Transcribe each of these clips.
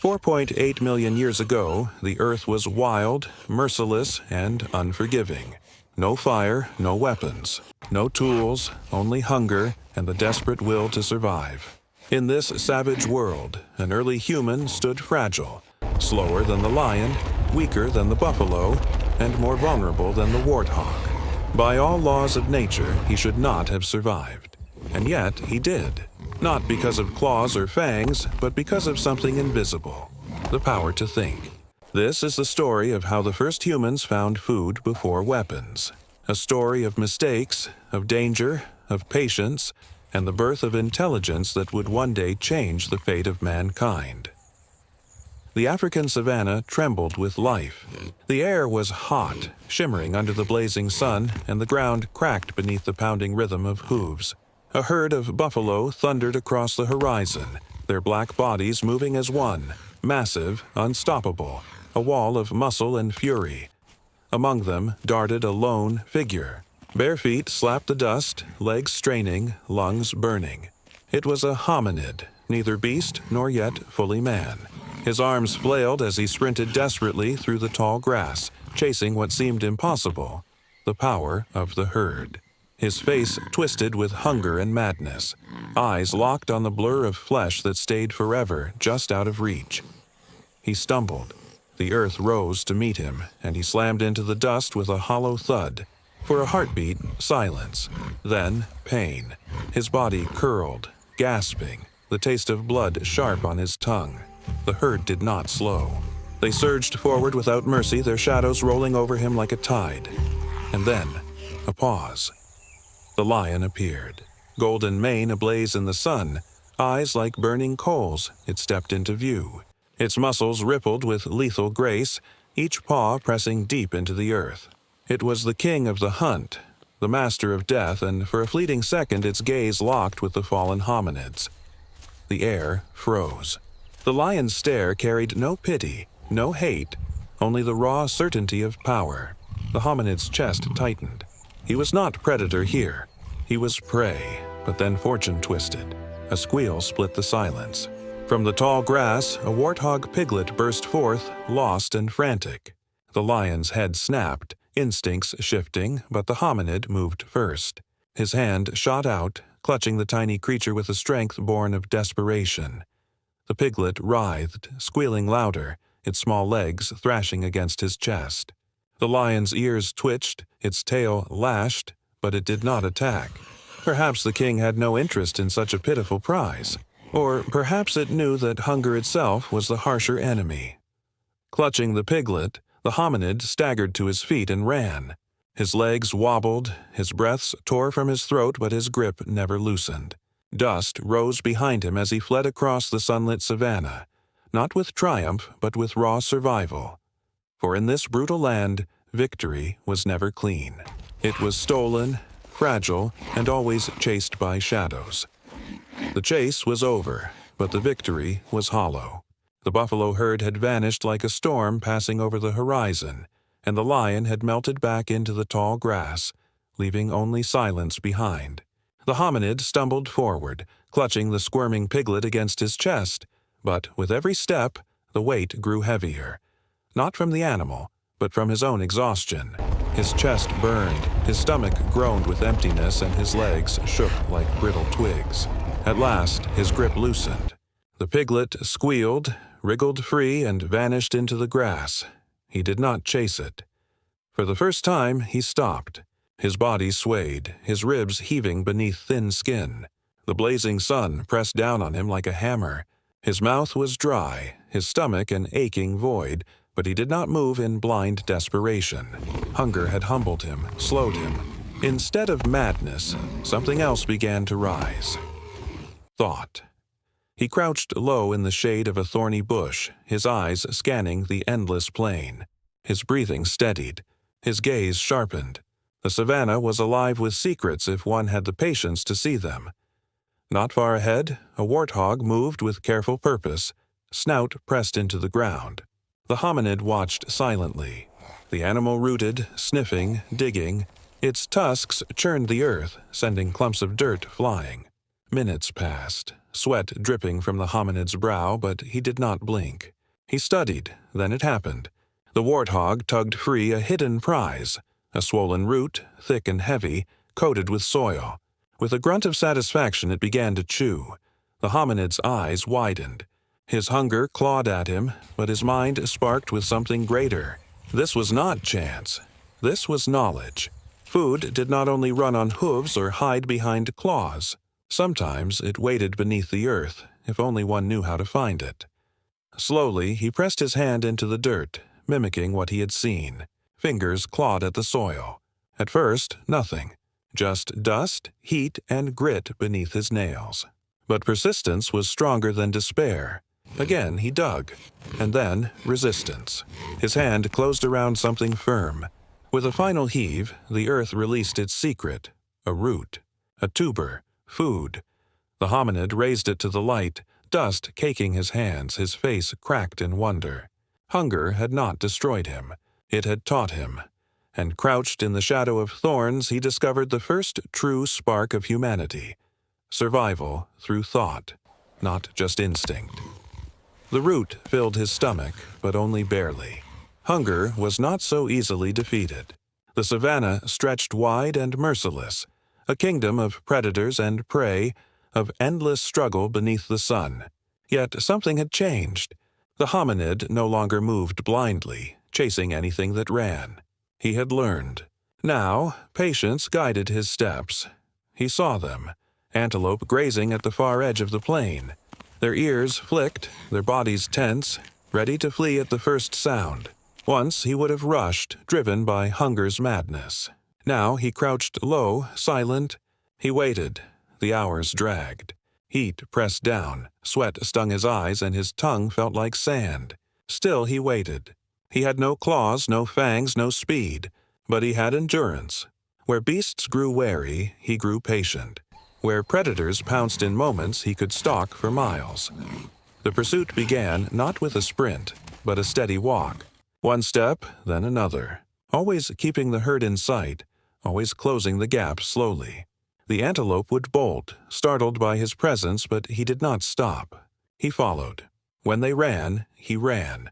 4.8 million years ago, the Earth was wild, merciless, and unforgiving. No fire, no weapons, no tools, only hunger and the desperate will to survive. In this savage world, an early human stood fragile, slower than the lion, weaker than the buffalo, and more vulnerable than the warthog. By all laws of nature, he should not have survived. And yet he did. Not because of claws or fangs, but because of something invisible, the power to think. This is the story of how the first humans found food before weapons. A story of mistakes, of danger, of patience, and the birth of intelligence that would one day change the fate of mankind. The African savanna trembled with life. The air was hot, shimmering under the blazing sun, and the ground cracked beneath the pounding rhythm of hooves. A herd of buffalo thundered across the horizon, their black bodies moving as one, massive, unstoppable, a wall of muscle and fury. Among them darted a lone figure. Bare feet slapped the dust, legs straining, lungs burning. It was a hominid, neither beast nor yet fully man. His arms flailed as he sprinted desperately through the tall grass, chasing what seemed impossible, the power of the herd. His face twisted with hunger and madness, eyes locked on the blur of flesh that stayed forever just out of reach. He stumbled. The earth rose to meet him, and he slammed into the dust with a hollow thud. For a heartbeat, silence. Then, pain. His body curled, gasping, the taste of blood sharp on his tongue. The herd did not slow. They surged forward without mercy, their shadows rolling over him like a tide. And then, a pause. The lion appeared. Golden mane ablaze in the sun, eyes like burning coals, it stepped into view. Its muscles rippled with lethal grace, each paw pressing deep into the earth. It was the king of the hunt, the master of death, and for a fleeting second its gaze locked with the fallen hominids. The air froze. The lion's stare carried no pity, no hate, only the raw certainty of power. The hominid's chest tightened. He was not predator here. He was prey, but then fortune twisted. A squeal split the silence. From the tall grass, a warthog piglet burst forth, lost and frantic. The lion's head snapped, instincts shifting, but the hominid moved first. His hand shot out, clutching the tiny creature with a strength born of desperation. The piglet writhed, squealing louder, its small legs thrashing against his chest. The lion's ears twitched, its tail lashed, but it did not attack. Perhaps the king had no interest in such a pitiful prize. Or perhaps it knew that hunger itself was the harsher enemy. Clutching the piglet, the hominid staggered to his feet and ran. His legs wobbled, his breaths tore from his throat, but his grip never loosened. Dust rose behind him as he fled across the sunlit savanna, not with triumph, but with raw survival. For in this brutal land, victory was never clean. It was stolen, fragile, and always chased by shadows. The chase was over, but the victory was hollow. The buffalo herd had vanished like a storm passing over the horizon, and the lion had melted back into the tall grass, leaving only silence behind. The hominid stumbled forward, clutching the squirming piglet against his chest, but with every step, the weight grew heavier. Not from the animal, but from his own exhaustion. His chest burned, his stomach groaned with emptiness, and his legs shook like brittle twigs. At last, his grip loosened. The piglet squealed, wriggled free, and vanished into the grass. He did not chase it. For the first time, he stopped. His body swayed, his ribs heaving beneath thin skin. The blazing sun pressed down on him like a hammer. His mouth was dry, his stomach an aching void, but he did not move in blind desperation. Hunger had humbled him, slowed him. Instead of madness, something else began to rise. Thought. He crouched low in the shade of a thorny bush, his eyes scanning the endless plain. His breathing steadied, his gaze sharpened. The savanna was alive with secrets if one had the patience to see them. Not far ahead, a warthog moved with careful purpose, snout pressed into the ground. The hominid watched silently. The animal rooted, sniffing, digging. Its tusks churned the earth, sending clumps of dirt flying. Minutes passed. sweat dripping from the hominid's brow, but he did not blink. He studied, then it happened. The warthog tugged free a hidden prize, a swollen root, thick and heavy, coated with soil. With a grunt of satisfaction it began to chew. The hominid's eyes widened. His hunger clawed at him, but his mind sparked with something greater. This was not chance. This was knowledge. Food did not only run on hooves or hide behind claws. Sometimes it waited beneath the earth, if only one knew how to find it. Slowly, he pressed his hand into the dirt, mimicking what he had seen. Fingers clawed at the soil. At first, nothing. Just dust, heat, and grit beneath his nails. But persistence was stronger than despair. Again he dug, and then resistance. His hand closed around something firm. With a final heave, the earth released its secret, a root, a tuber, food. The hominid raised it to the light, dust caking his hands, his face cracked in wonder. Hunger had not destroyed him. It had taught him. And crouched in the shadow of thorns, he discovered the first true spark of humanity. Survival through thought, not just instinct. The root filled his stomach, but only barely. Hunger was not so easily defeated. The savanna stretched wide and merciless, a kingdom of predators and prey, of endless struggle beneath the sun. Yet something had changed. The hominid no longer moved blindly, chasing anything that ran. He had learned. Now, patience guided his steps. He saw them, antelope grazing at the far edge of the plain. Their ears flicked, their bodies tense, ready to flee at the first sound. Once he would have rushed, driven by hunger's madness. Now he crouched low, silent. He waited. The hours dragged. Heat pressed down, sweat stung his eyes, and his tongue felt like sand. Still he waited. He had no claws, no fangs, no speed, but he had endurance. Where beasts grew wary, he grew patient. Where predators pounced in moments, he could stalk for miles. The pursuit began not with a sprint, but a steady walk. One step, then another, always keeping the herd in sight, always closing the gap slowly. The antelope would bolt, startled by his presence, but he did not stop. He followed. When they ran, he ran.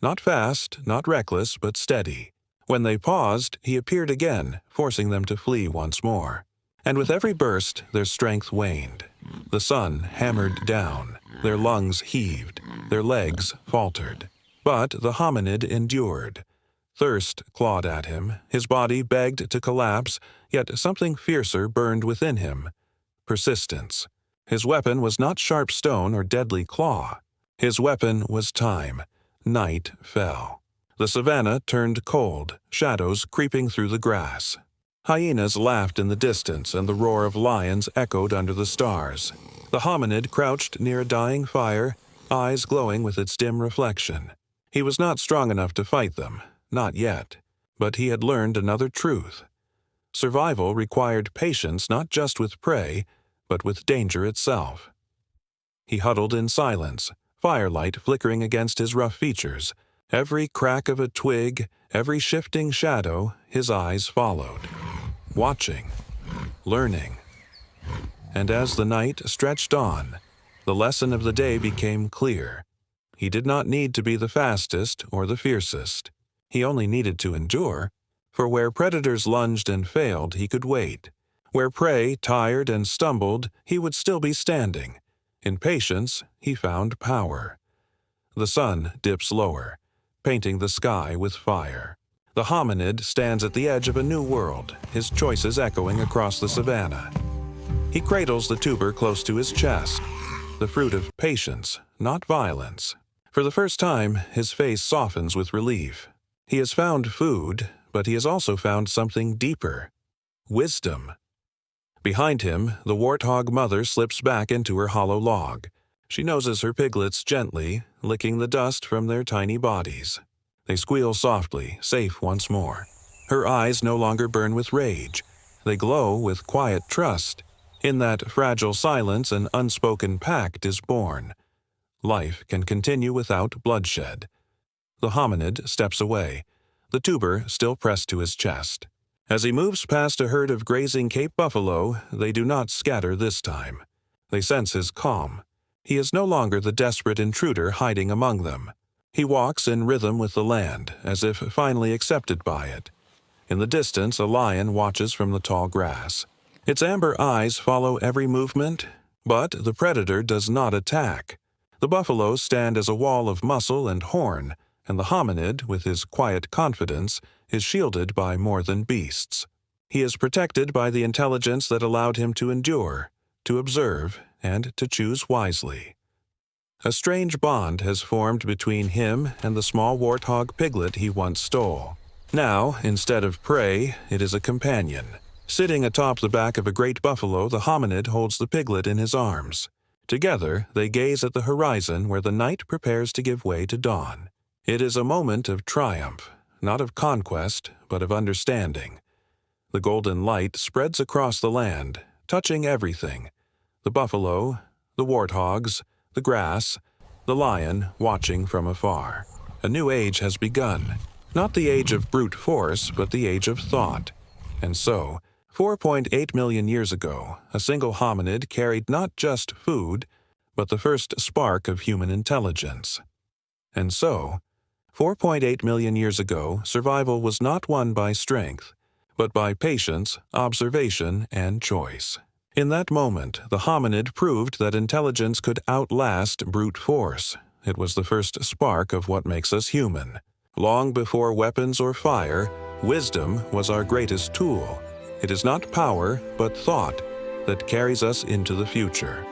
Not fast, not reckless, but steady. When they paused, he appeared again, forcing them to flee once more. And with every burst, their strength waned. The sun hammered down. Their lungs heaved. Their legs faltered. But the hominid endured. Thirst clawed at him. His body begged to collapse, yet something fiercer burned within him. Persistence. His weapon was not sharp stone or deadly claw. His weapon was time. Night fell. The savanna turned cold, shadows creeping through the grass. Hyenas laughed in the distance, and the roar of lions echoed under the stars. The hominid crouched near a dying fire, eyes glowing with its dim reflection. He was not strong enough to fight them, not yet, but he had learned another truth. Survival required patience not just with prey, but with danger itself. He huddled in silence, firelight flickering against his rough features. Every crack of a twig, every shifting shadow, his eyes followed. Watching, learning. And as the night stretched on, the lesson of the day became clear. He did not need to be the fastest or the fiercest. He only needed to endure. For where predators lunged and failed, he could wait. Where prey tired and stumbled, he would still be standing. In patience, he found power. The sun dips lower, painting the sky with fire. The hominid stands at the edge of a new world, his choices echoing across the savanna. He cradles the tuber close to his chest, the fruit of patience, not violence. For the first time, his face softens with relief. He has found food, but he has also found something deeper: wisdom. Behind him, the warthog mother slips back into her hollow log. She noses her piglets gently, licking the dust from their tiny bodies. They squeal softly, safe once more. Her eyes no longer burn with rage. They glow with quiet trust. In that fragile silence, an unspoken pact is born. Life can continue without bloodshed. The hominid steps away, the tuber still pressed to his chest. As he moves past a herd of grazing Cape buffalo, they do not scatter this time. They sense his calm. He is no longer the desperate intruder hiding among them. He walks in rhythm with the land, as if finally accepted by it. In the distance, a lion watches from the tall grass. Its amber eyes follow every movement, but the predator does not attack. The buffalo stand as a wall of muscle and horn, and the hominid, with his quiet confidence, is shielded by more than beasts. He is protected by the intelligence that allowed him to endure, to observe, and to choose wisely. A strange bond has formed between him and the small warthog piglet he once stole. Now, instead of prey, it is a companion. Sitting atop the back of a great buffalo, the hominid holds the piglet in his arms. Together, they gaze at the horizon where the night prepares to give way to dawn. It is a moment of triumph, not of conquest, but of understanding. The golden light spreads across the land, touching everything: the buffalo, the warthogs, the grass, the lion watching from afar. A new age has begun, not the age of brute force, but the age of thought. And so, 4.8 million years ago, a single hominid carried not just food, but the first spark of human intelligence. And so, 4.8 million years ago, survival was not won by strength, but by patience, observation, and choice. In that moment, the hominid proved that intelligence could outlast brute force. It was the first spark of what makes us human. Long before weapons or fire, wisdom was our greatest tool. It is not power, but thought, that carries us into the future.